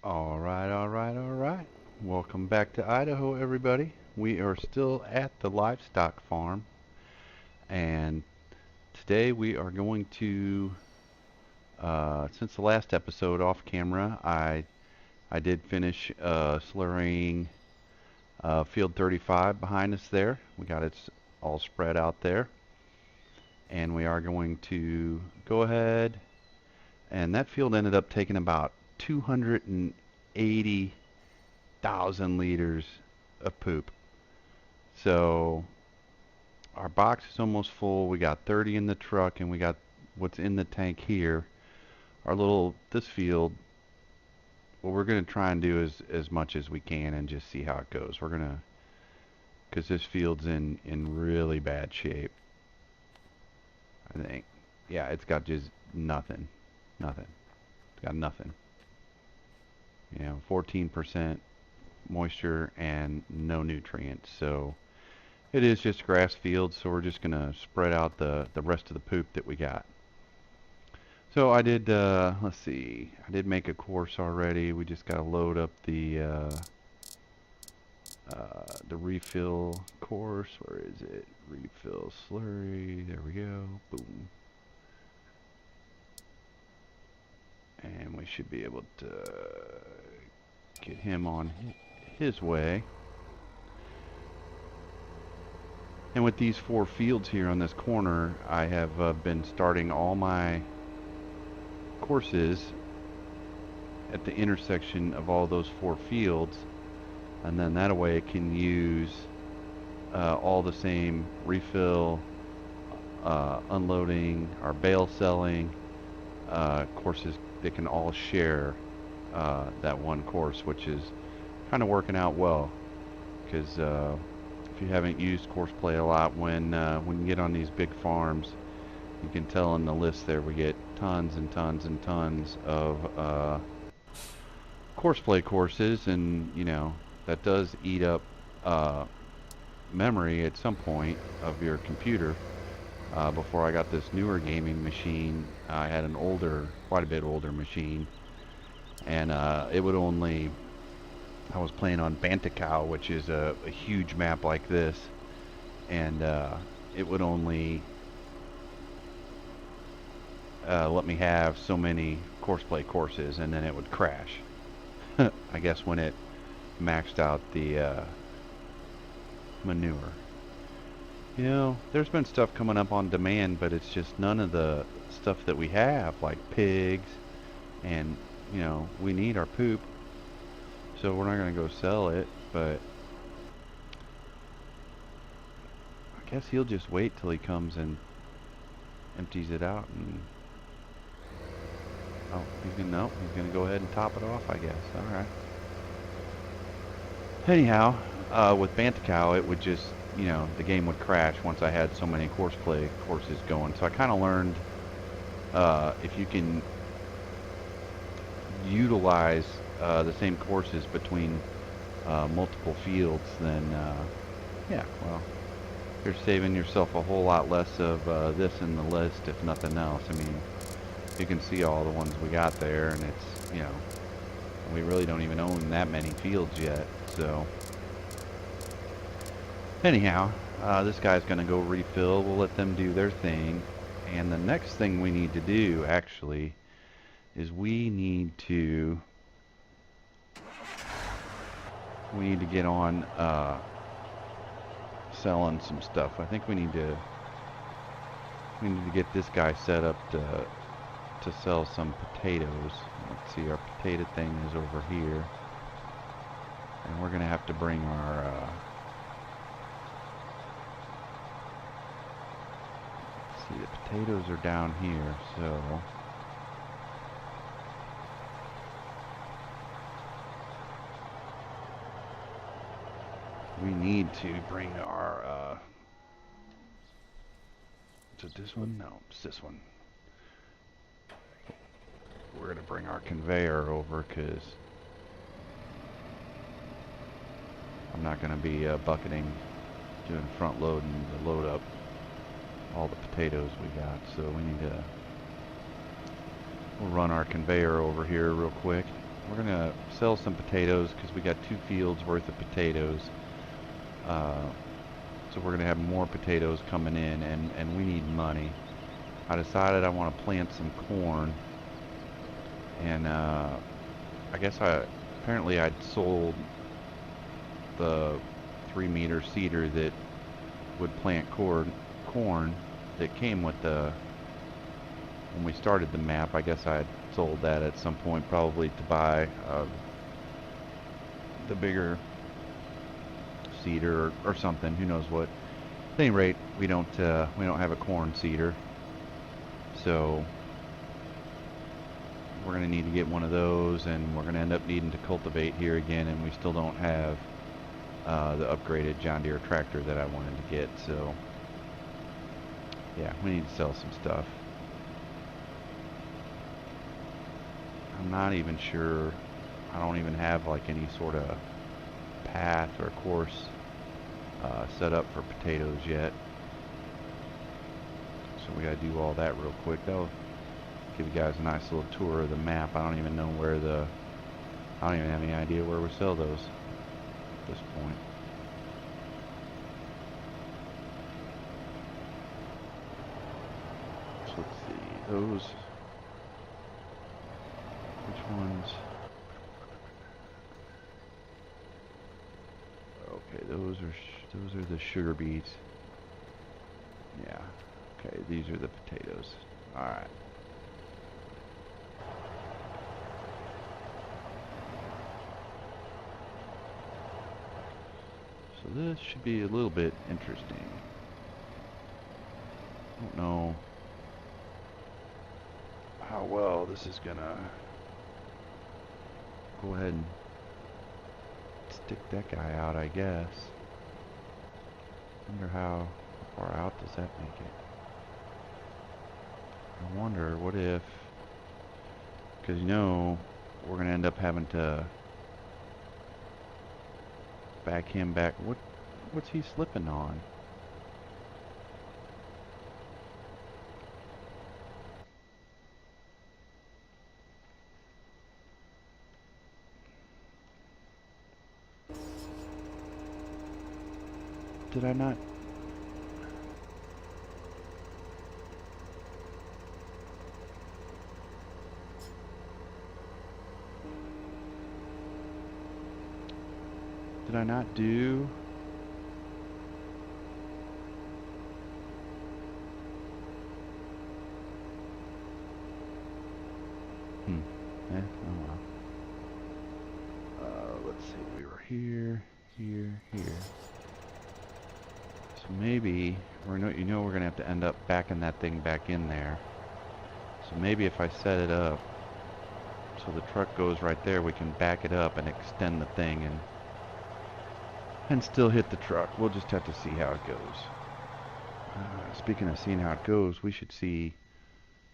All right, all right, all right. Welcome back to Idaho, everybody. We are still at the livestock farm, and today we are going to, since the last episode off camera, I did finish slurrying field 35 behind us there. We got it all spread out there, and we are going to go ahead, and that field ended up taking about 280,000 liters of poop. So our box is almost full. We got 30 in the truck, and we got what's in the tank here. This field, what we're going to try and do is as much as we can and just see how it goes. We're going to, because this field's in really bad shape, I think. Yeah, it's got just nothing. Nothing. It's got nothing. 14% moisture and no nutrients. So it is just grass field, so we're just going to spread out the rest of the poop that we got. So I did, let's see, I did make a course already. We just got to load up the refill course. Where is it? Refill slurry. There we go. Boom. And we should be able to get him on his way. And with these 4 fields here on this corner, I have been starting all my courses at the intersection of all those 4 fields, and then that way it can use all the same refill, unloading, or bale selling courses. They can all share that one course, which is kind of working out well, because if you haven't used courseplay a lot, when you get on these big farms, you can tell in the list there we get tons and tons and tons of courseplay courses, and that does eat up memory at some point of your computer. Before I got this newer gaming machine, I had an quite a bit older machine, and it would only, I was playing on Bantacow, which is a huge map like this, and it would only let me have so many courseplay courses, and then it would crash. I guess when it maxed out the manure. There's been stuff coming up on demand, but it's just none of the stuff that we have, like pigs, and we need our poop, so we're not going to go sell it. But I guess he'll just wait till he comes and empties it out, and he's gonna go ahead and top it off, I guess. All right. Anyhow, with Bantacow, it would just, the game would crash once I had so many courses going. So I kind of learned if you can utilize the same courses between multiple fields, then yeah, well, you're saving yourself a whole lot less of this in the list, if nothing else. I mean, you can see all the ones we got there, and it's, we really don't even own that many fields yet. So anyhow, this guy's going to go refill. We'll let them do their thing. And the next thing we need to do, actually, is we need to get on selling some stuff. I think we need to get this guy set up to sell some potatoes. Let's see, our potato thing is over here, and we're gonna have to bring our let's see, the potatoes are down here, so we need to bring our is it this one? No, it's this one. We're going to bring our conveyor over, because I'm not going to be bucketing, doing front loading to load up all the potatoes we got. So we need to, we'll run our conveyor over here real quick. we're gonna sell some potatoes because we got 2 fields worth of potatoes. Uh, so we're gonna have more potatoes coming in, and we need money. I decided I want to plant some corn, and I guess apparently I'd sold the 3-meter seeder that would plant corn that came with when we started the map. I guess I had sold that at some point, probably to buy the bigger seeder or something. Who knows what? At any rate, we don't have a corn seeder, so we're going to need to get one of those, and we're going to end up needing to cultivate here again, and we still don't have the upgraded John Deere tractor that I wanted to get. So yeah, we need to sell some stuff. I'm not even sure. I don't even have like any sort of path or course set up for potatoes yet. So we got to do all that real quick. That'll give you guys a nice little tour of the map. I don't even know where I don't even have any idea where we sell those at this point. So let's see, those, which ones? Okay, those are the sugar beets. Yeah. Okay, these are the potatoes. All right. So this should be a little bit interesting. I don't know how well this is gonna go ahead and stick that guy out, I guess. Wonder how far out does that make it? I wonder what if, because we're gonna end up having to back him back. What's he slipping on? Did I not? Did I not do? Oh well. Let's see, we were here, here. So maybe, we're gonna have to end up backing that thing back in there. So maybe if I set it up so the truck goes right there, we can back it up and extend the thing and still hit the truck. We'll just have to see how it goes. Speaking of seeing how it goes, we should see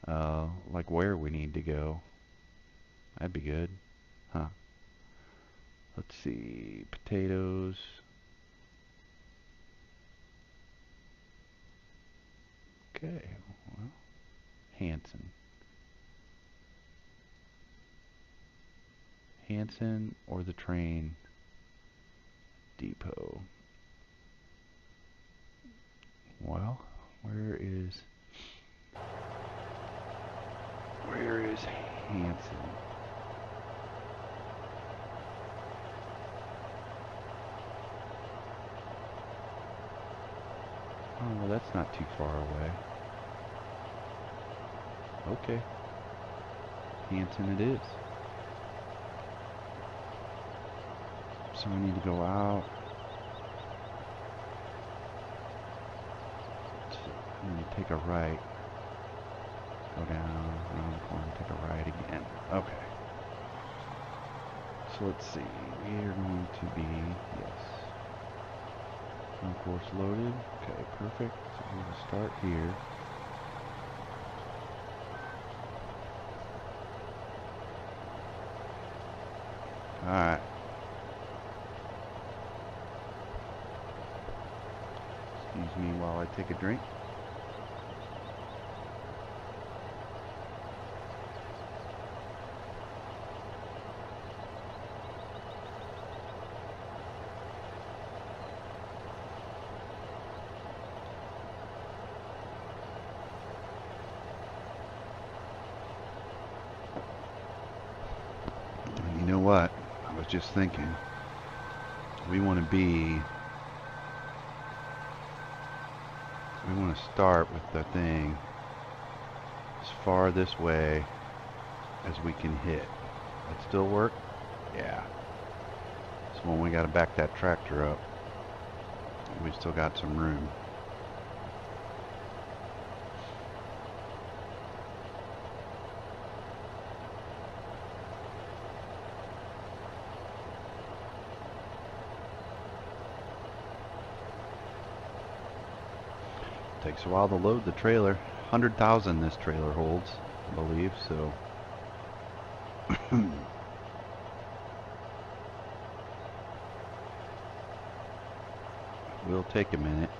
like where we need to go. That'd be good. Huh. Let's see. Potatoes. Okay. Well, Hanson or the train depot. Well, where is Hanson? Oh, well, that's not too far away. Okay. Hanson it is. So we need to go out. And then take a right. Go down, around the corner, take a right again. Okay. So let's see. We are going to be, yes. No course loaded. Okay, perfect. So we'll start here. Alright. Excuse me while I take a drink. You know what? I was just thinking. We want to start with the thing as far this way as we can hit. That still work? Yeah. So when we got to back that tractor up, we still got some room. Takes a while to load the trailer. 100,000 this trailer holds, I believe, so. Will take a minute.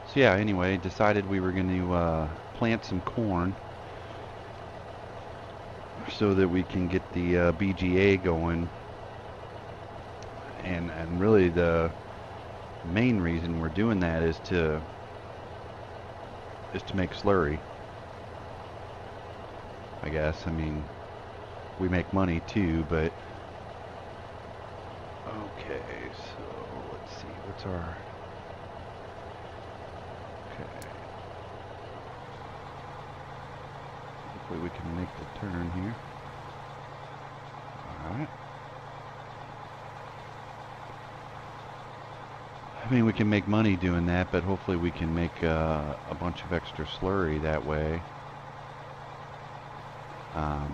So yeah, anyway, decided we were going to plant some corn so that we can get the BGA going. And really the main reason we're doing that is to make slurry. I guess. I mean, we make money too, but okay, so let's see, what's our okay. Hopefully we can make the turn here. Alright. I mean, we can make money doing that, but hopefully we can make a bunch of extra slurry that way. I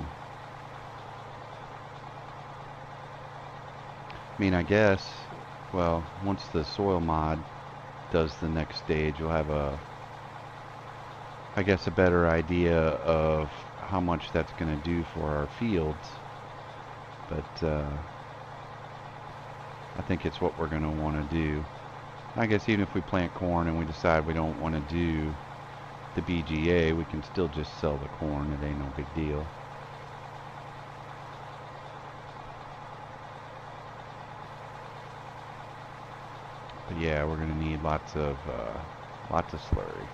mean, I guess, well, once the soil mod does the next stage, you'll have I guess, a better idea of how much that's going to do for our fields. But I think it's what we're going to want to do. I guess even if we plant corn and we decide we don't want to do the BGA, we can still just sell the corn. It ain't no big deal. But yeah, we're gonna need lots of slurry.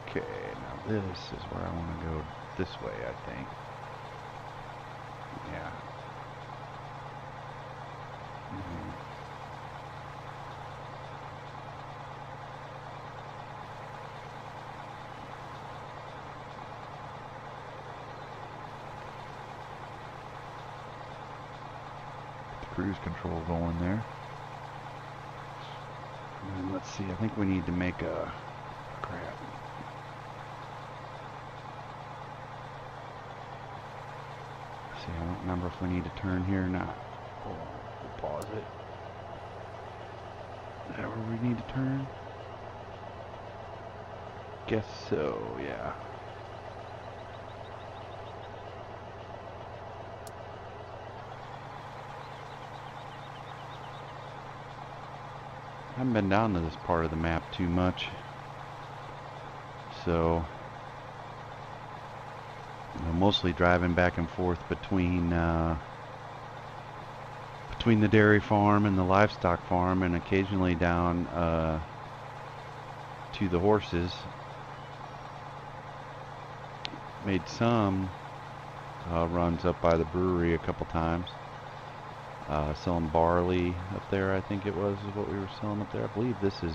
Okay, now this is where I want to go this way, I think. Yeah. Cruise control going there. And let's see, I think we need to make a crap. See, I don't remember if we need to turn here or not. Hold on, we'll pause it. Is that where we need to turn? Guess so, yeah. I haven't been down to this part of the map too much, so I'm mostly driving back and forth between the dairy farm and the livestock farm, and occasionally down to the horses. Made some runs up by the brewery a couple times. Selling barley up there, I think it was, is what we were selling up there. I believe this is...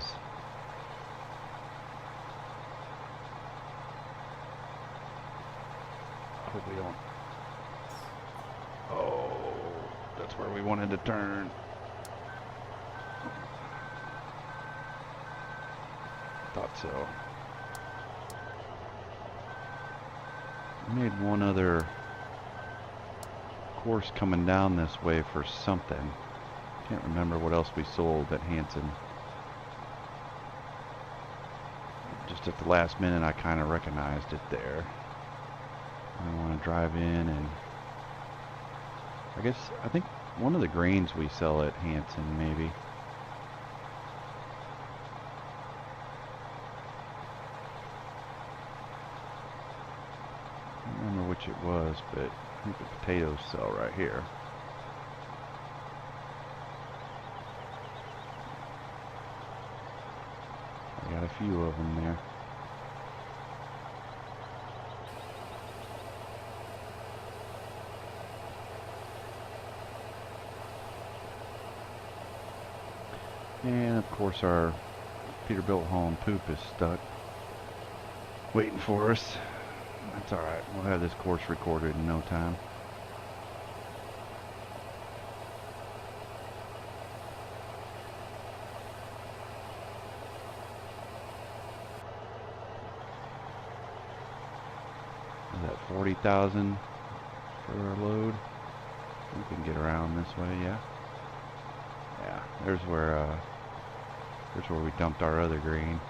I hope we don't... Oh, that's where we wanted to turn. Thought so. We made one other course coming down this way for something. Can't remember what else we sold at Hanson. Just at the last minute I kind of recognized it there. I want to drive in and I think one of the grains we sell at Hanson maybe. I don't remember which it was, but I think the potatoes sell right here. I got a few of them there. And of course our Peterbilt hauling poop is stuck, waiting for us. That's alright, we'll have this course recorded in no time. Is that 40,000 for our load? I think we can get around this way, yeah. Yeah, there's where we dumped our other grain.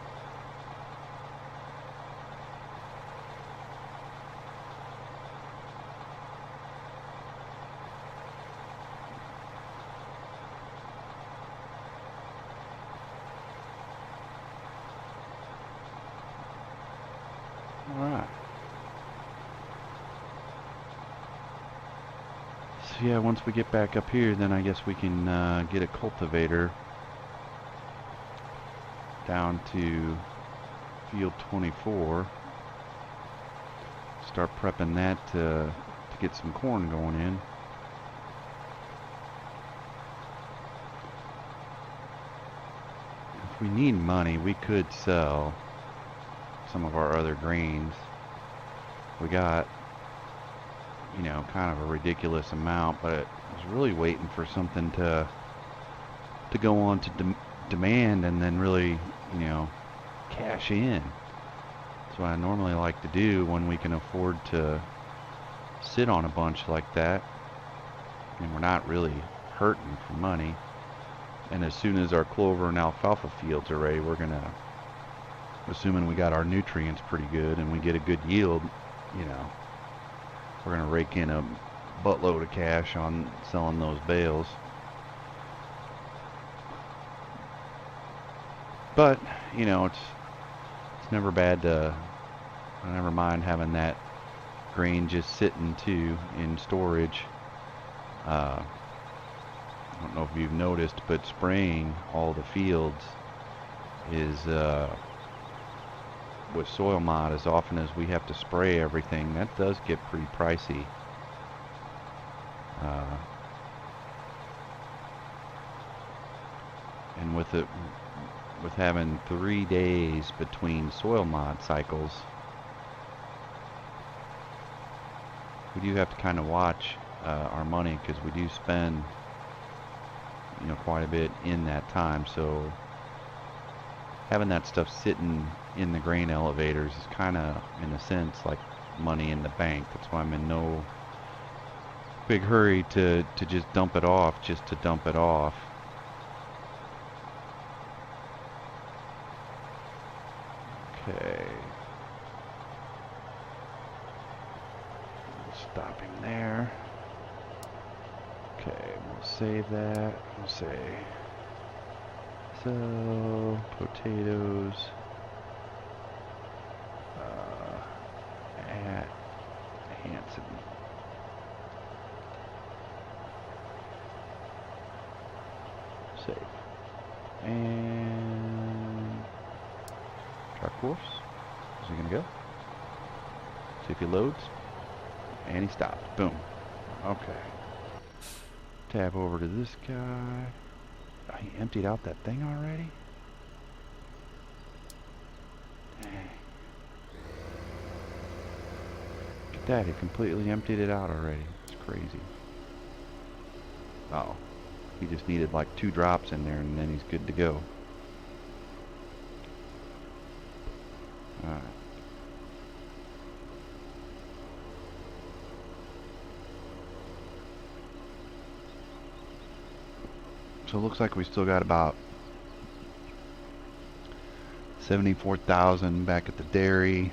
Alright. So yeah, once we get back up here, then I guess we can get a cultivator down to field 24. Start prepping that to get some corn going in. If we need money, we could sell some of our other grains. We got, you know, kind of a ridiculous amount, but I was really waiting for something to go on to demand and then really, you know, cash in. That's what I normally like to do when we can afford to sit on a bunch like that and we're not really hurting for money. And as soon as our clover and alfalfa fields are ready, we're gonna, assuming we got our nutrients pretty good and we get a good yield, you know, we're gonna rake in a buttload of cash on selling those bales. But, you know, it's never bad to, I never mind having that grain just sitting too in storage. I don't know if you've noticed, but spraying all the fields is, with soil mod, as often as we have to spray everything, that does get pretty pricey. And with having 3 days between soil mod cycles, we do have to kind of watch our money, because we do spend, you know, quite a bit in that time. So having that stuff sitting in the grain elevators is kind of, in a sense, like money in the bank. That's why I'm in no big hurry to just dump it off, just to dump it off. Okay. We'll stop him there. Okay, we'll save that. We'll say, so, potatoes, at Hanson. Save. And truck course. Is he gonna go? See if he loads. And he stopped. Boom. Okay. Tab over to this guy. Oh, he emptied out that thing already? Dang. Look at that, he completely emptied it out already. It's crazy. Uh oh. He just needed like 2 drops in there and then he's good to go. Alright. So it looks like we still got about 74,000 back at the dairy.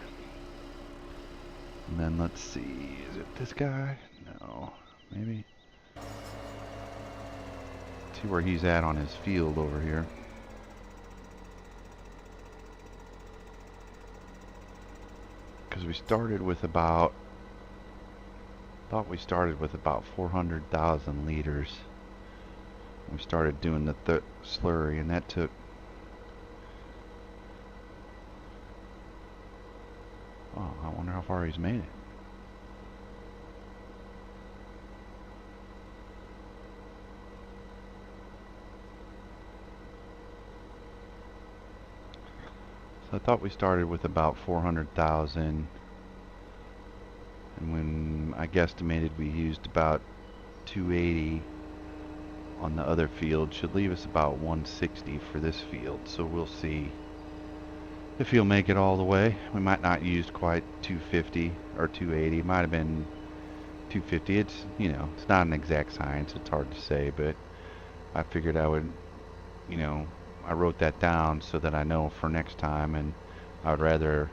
And then let's see, is it this guy? No, maybe. See where he's at on his field over here. Because we started with about, thought we started with about 400,000 liters. We started doing the slurry, and that took, oh, I wonder how far he's made it. I thought we started with about 400,000, and when I guesstimated we used about 280 on the other field, should leave us about 160 for this field. So we'll see if he'll make it all the way. We might not use quite 250 or 280. It might have been 250. It's, you know, it's not an exact science. It's hard to say, but I figured I would, you know, I wrote that down so that I know for next time, and I would rather,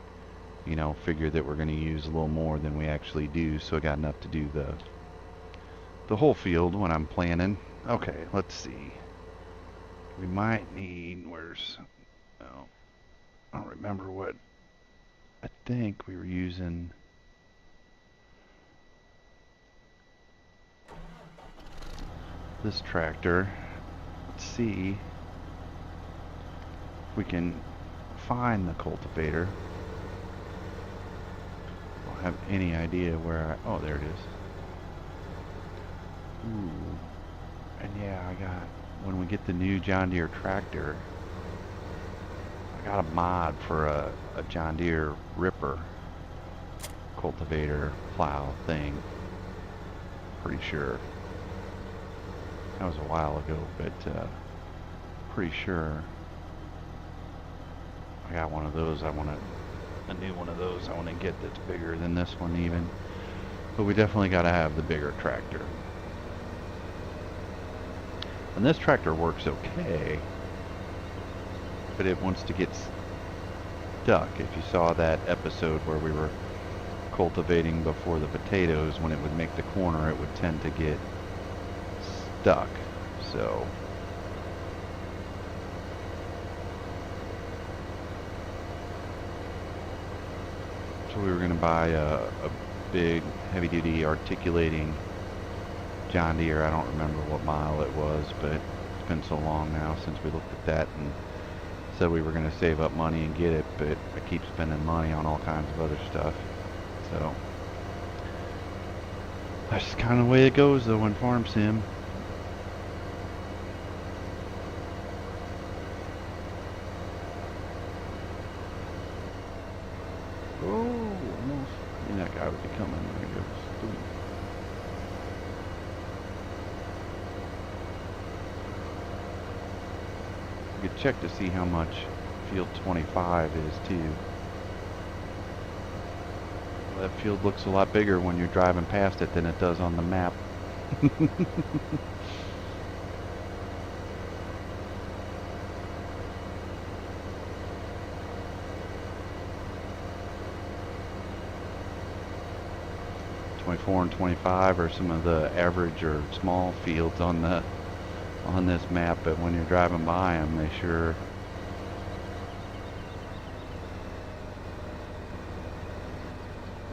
you know, figure that we're going to use a little more than we actually do, so I got enough to do the whole field when I'm planning. Okay, let's see. We might need, where's, oh, I don't remember what, I think we were using this tractor. Let's see if we can find the cultivator. I don't have any idea where I, oh, there it is. Ooh. And yeah, I got, when we get the new John Deere tractor, I got a mod for a John Deere Ripper cultivator plow thing. Pretty sure. That was a while ago, but pretty sure I got one of those. I want a new one of those I want to get that's bigger than this one even. But we definitely got to have the bigger tractor. And this tractor works okay, but it wants to get stuck. If you saw that episode where we were cultivating before the potatoes, when it would make the corner, it would tend to get stuck. So we were going to buy a big heavy-duty articulating John Deere. I don't remember what model it was, but it's been so long now since we looked at that and said we were going to save up money and get it, but I keep spending money on all kinds of other stuff. So that's just kind of the way it goes though in Farm Sim. Oh, almost. I mean, that guy would be coming. There he goes. Boom. You could check to see how much field 25 is too. Well, that field looks a lot bigger when you're driving past it than it does on the map. 24 and 25 are some of the average or small fields on this map, but when you're driving by them, they sure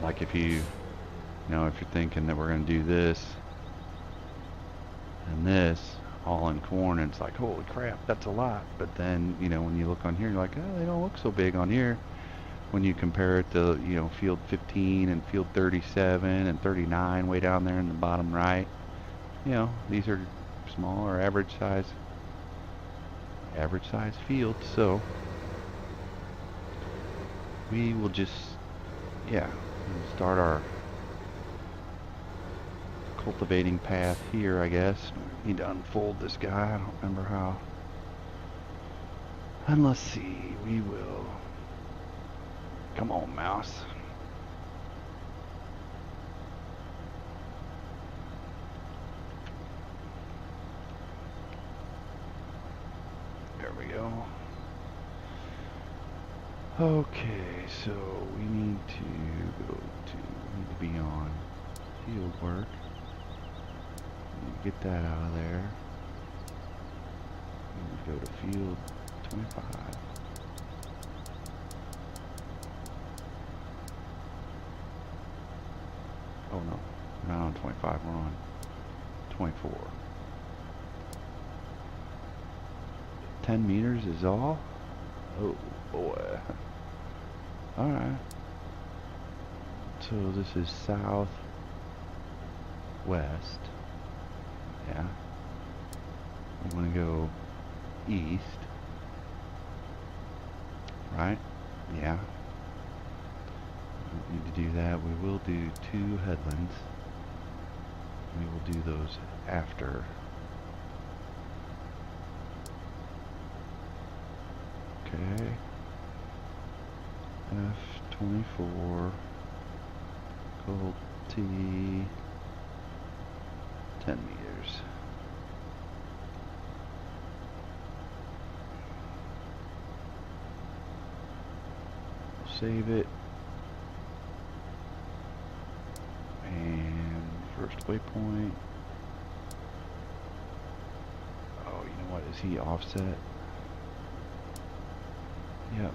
like if you know, if you're thinking that we're going to do this and this all in corn, and it's like, holy crap, that's a lot. But then, you know, when you look on here, you're like, oh, they don't look so big on here. When you compare it to, you know, field 15 and field 37 and 39 way down there in the bottom right, you know, these are small or average size fields. So we will just, yeah, start our cultivating path here, I guess. We need to unfold this guy. I don't remember how. And let's see, we will. Come on, mouse. There we go. Okay, so we need to be on field work. We need to get that out of there. We need to go to field 25. Oh no, we're not on 25, we're on 24. 10 meters is all? Oh boy. Alright. So this is south west. Yeah. We want to go east. Right? Yeah, we don't need to do that. We will do 2 headlands. We will do those after. Okay. F24 gold T 10 meters. Save it. And first waypoint. Oh, you know what? Is he offset? Yep.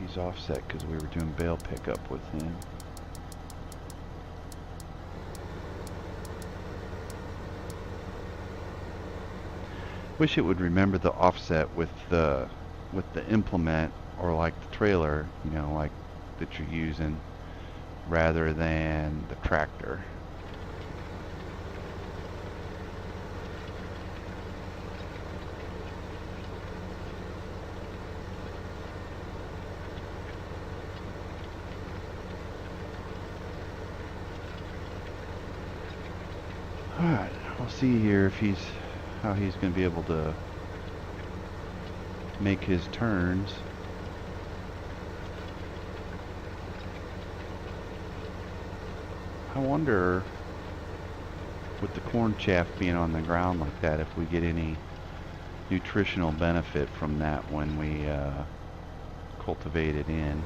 He's offset because we were doing bale pickup with him. Wish it would remember the offset with the implement, or like the trailer, you know, like that you're using, rather than the tractor. Alright, I'll see here if how he's going to be able to make his turns. I wonder, with the corn chaff being on the ground like that, if we get any nutritional benefit from that when we cultivate it in.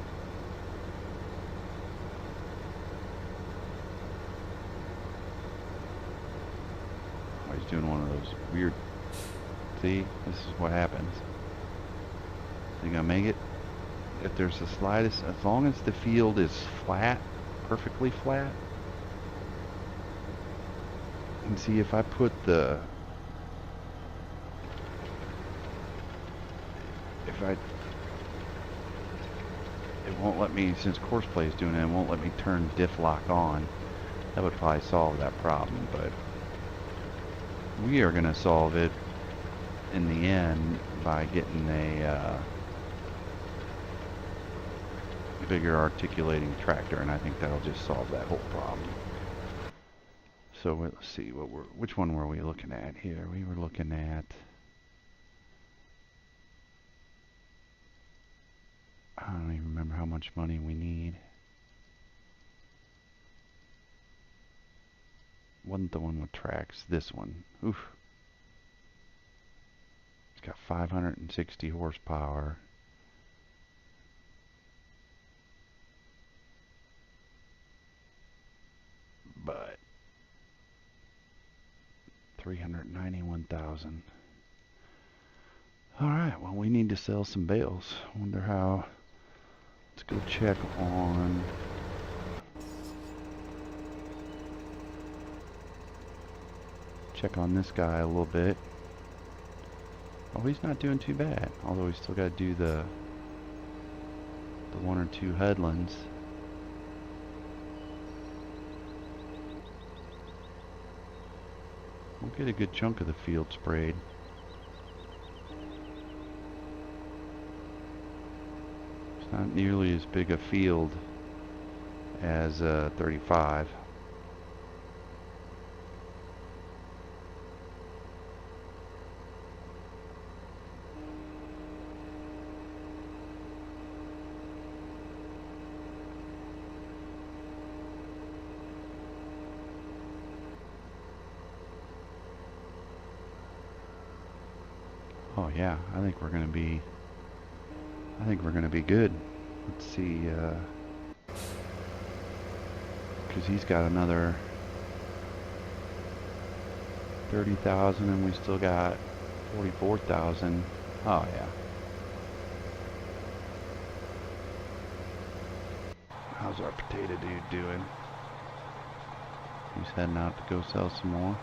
Oh, he's doing one of those weird... See? This is what happens. You gonna make it? If there's the slightest... As long as the field is flat, perfectly flat. And see, if I put the... It won't let me, since Courseplay is doing it, it won't let me turn diff lock on. That would probably solve that problem, but we are going to solve it in the end by getting a bigger articulating tractor, and I think that'll just solve that whole problem. So let's see, which one were we looking at here? We were looking at... I don't even remember how much money we need. Wasn't the one with tracks, this one. Oof. It's got 560 horsepower. But 391,000. Alright, well, we need to sell some bales. Wonder how... Let's go check on... Check on this guy a little bit. Oh, he's not doing too bad. Although he's still got to do the 1 or 2 headlands. We'll get a good chunk of the field sprayed. It's not nearly as big a field as 35. Oh yeah, I think we're gonna be good. Let's see, because he's got another 30,000 and we still got 44,000. Oh yeah. How's our potato dude doing? He's heading out to go sell some more.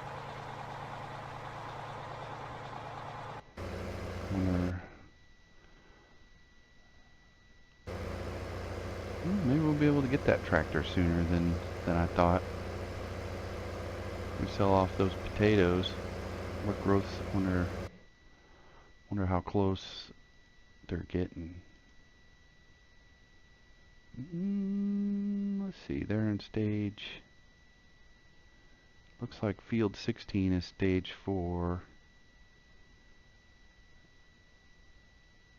Maybe we'll be able to get that tractor sooner than I thought. We sell off those potatoes. What growth? Wonder how close they're getting. Let's see, they're in stage, looks like field 16 is stage 4.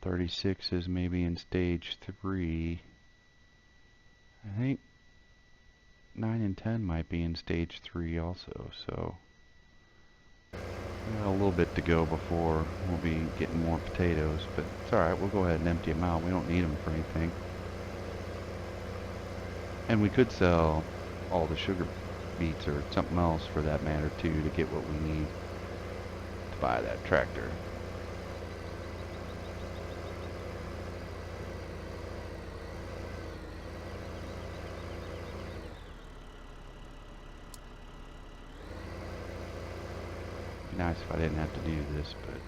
36 is maybe in stage 3. I think 9 and 10 might be in stage 3 also, so we got a little bit to go before we'll be getting more potatoes, but it's alright, we'll go ahead and empty them out. We don't need them for anything. And we could sell all the sugar beets or something else for that matter too to get what we need to buy that tractor. Be nice if I didn't have to do this, but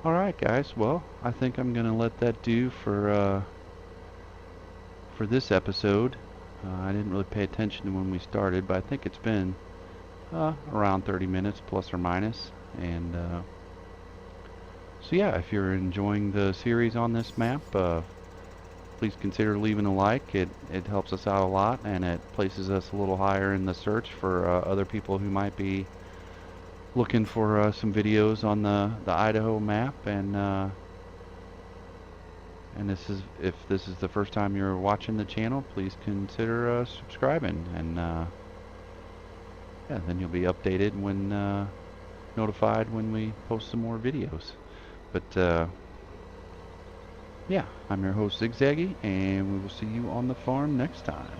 alright guys, well, I think I'm gonna let that do for this episode. I didn't really pay attention to when we started, but I think it's been around 30 minutes plus or minus. And so yeah, if you're enjoying the series on this map, please consider leaving a like. It helps us out a lot, and it places us a little higher in the search for other people who might be looking for some videos on the Idaho map. And this is, if this is the first time you're watching the channel, please consider subscribing, and yeah, then you'll be updated when notified when we post some more videos. But yeah, I'm your host Zigzaggy, and we will see you on the farm next time.